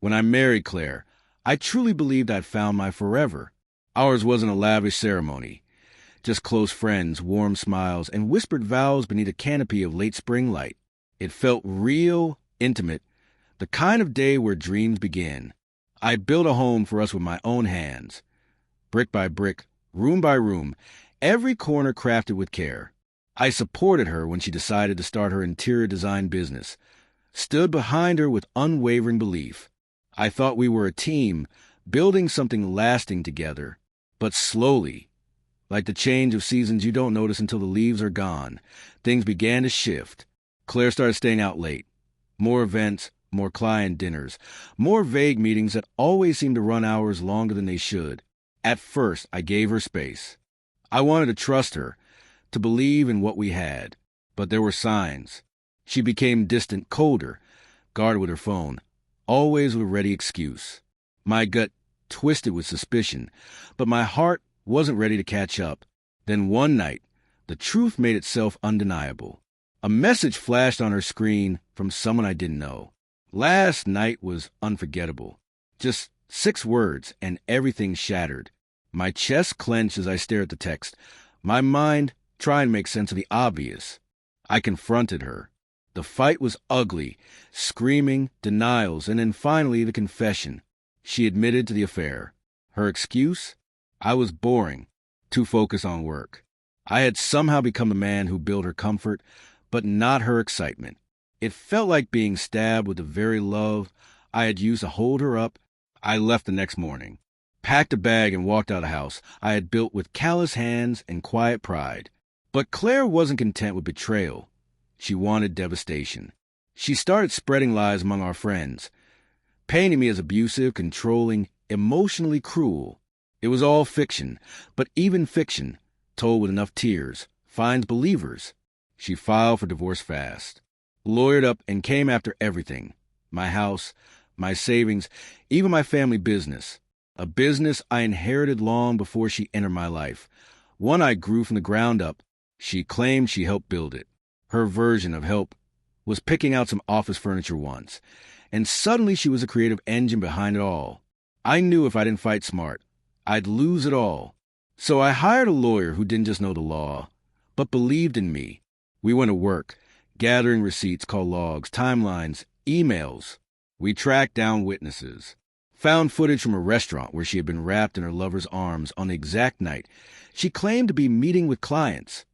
When I married Claire, I truly believed I'd found my forever. Ours wasn't a lavish ceremony. Just close friends, warm smiles, and whispered vows beneath a canopy of late spring light. It felt real, intimate, the kind of day where dreams begin. I built a home for us with my own hands. Brick by brick, room by room, every corner crafted with care. I supported her when she decided to start her interior design business, stood behind her with unwavering belief. I thought we were a team, building something lasting together. But slowly, like the change of seasons you don't notice until the leaves are gone, things began to shift. Claire started staying out late. More events, more client dinners, more vague meetings that always seemed to run hours longer than they should. At first, I gave her space. I wanted to trust her, to believe in what we had. But there were signs. She became distant, colder, guarded with her phone, always with a ready excuse. My gut twisted with suspicion, but my heart wasn't ready to catch up. Then one night, the truth made itself undeniable. A message flashed on her screen from someone I didn't know. Last night was unforgettable. Just 6 words, and everything shattered. My chest clenched as I stared at the text, my mind trying to make sense of the obvious. I confronted her. The fight was ugly, screaming, denials, and then finally the confession. She admitted to the affair. Her excuse? I was boring, too focused on work. I had somehow become the man who built her comfort, but not her excitement. It felt like being stabbed with the very love I had used to hold her up. I left the next morning, packed a bag and walked out of the house I had built with callous hands and quiet pride. But Claire wasn't content with betrayal. She wanted devastation. She started spreading lies among our friends, painting me as abusive, controlling, emotionally cruel. It was all fiction, but even fiction, told with enough tears, finds believers. She filed for divorce fast, lawyered up, and came after everything. My house, my savings, even my family business. A business I inherited long before she entered my life. One I grew from the ground up. She claimed she helped build it. Her version of help was picking out some office furniture once, and suddenly she was a creative engine behind it all. I knew if I didn't fight smart, I'd lose it all. So I hired a lawyer who didn't just know the law, but believed in me. We went to work, gathering receipts, called logs, timelines, emails. We tracked down witnesses, found footage from a restaurant where she had been wrapped in her lover's arms on the exact night she claimed to be meeting with clients.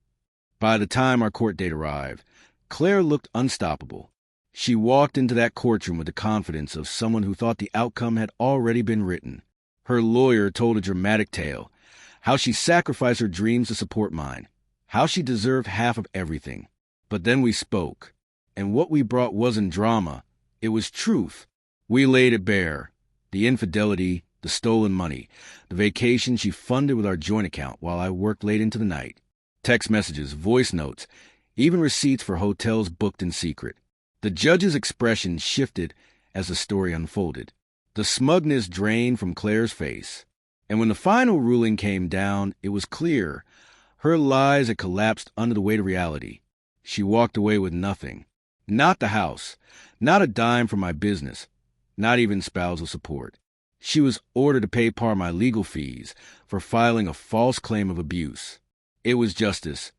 By the time our court date arrived, Claire looked unstoppable. She walked into that courtroom with the confidence of someone who thought the outcome had already been written. Her lawyer told a dramatic tale, how she sacrificed her dreams to support mine, how she deserved half of everything. But then we spoke, and what we brought wasn't drama, it was truth. We laid it bare. The infidelity, the stolen money, the vacation she funded with our joint account while I worked late into the night. Text messages, voice notes, even receipts for hotels booked in secret. The judge's expression shifted as the story unfolded. The smugness drained from Claire's face. And when the final ruling came down, it was clear. Her lies had collapsed under the weight of reality. She walked away with nothing. Not the house, not a dime from my business, not even spousal support. She was ordered to pay part of my legal fees for filing a false claim of abuse. It was justice,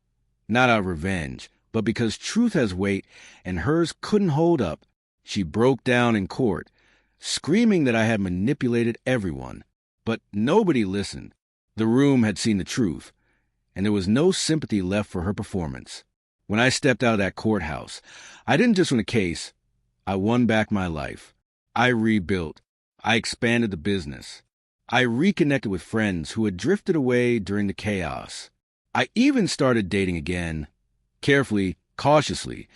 not out of revenge, but because truth has weight and hers couldn't hold up. She broke down in court, screaming that I had manipulated everyone. But nobody listened. The room had seen the truth, and there was no sympathy left for her performance. When I stepped out of that courthouse, I didn't just win a case. I won back my life. I rebuilt. I expanded the business. I reconnected with friends who had drifted away during the chaos. I even started dating again, carefully, cautiously,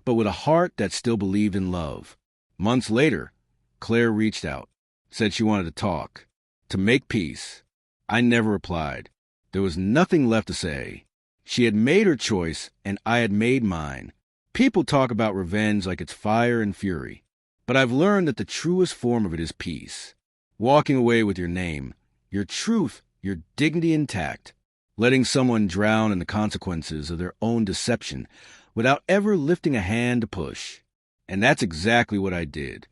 but with a heart that still believed in love. Months later, Claire reached out, said she wanted to talk, to make peace. I never replied. There was nothing left to say. She had made her choice, and I had made mine. People talk about revenge like it's fire and fury, but I've learned that the truest form of it is peace. Walking away with your name, your truth, your dignity intact. Letting someone drown in the consequences of their own deception without ever lifting a hand to push. And that's exactly what I did.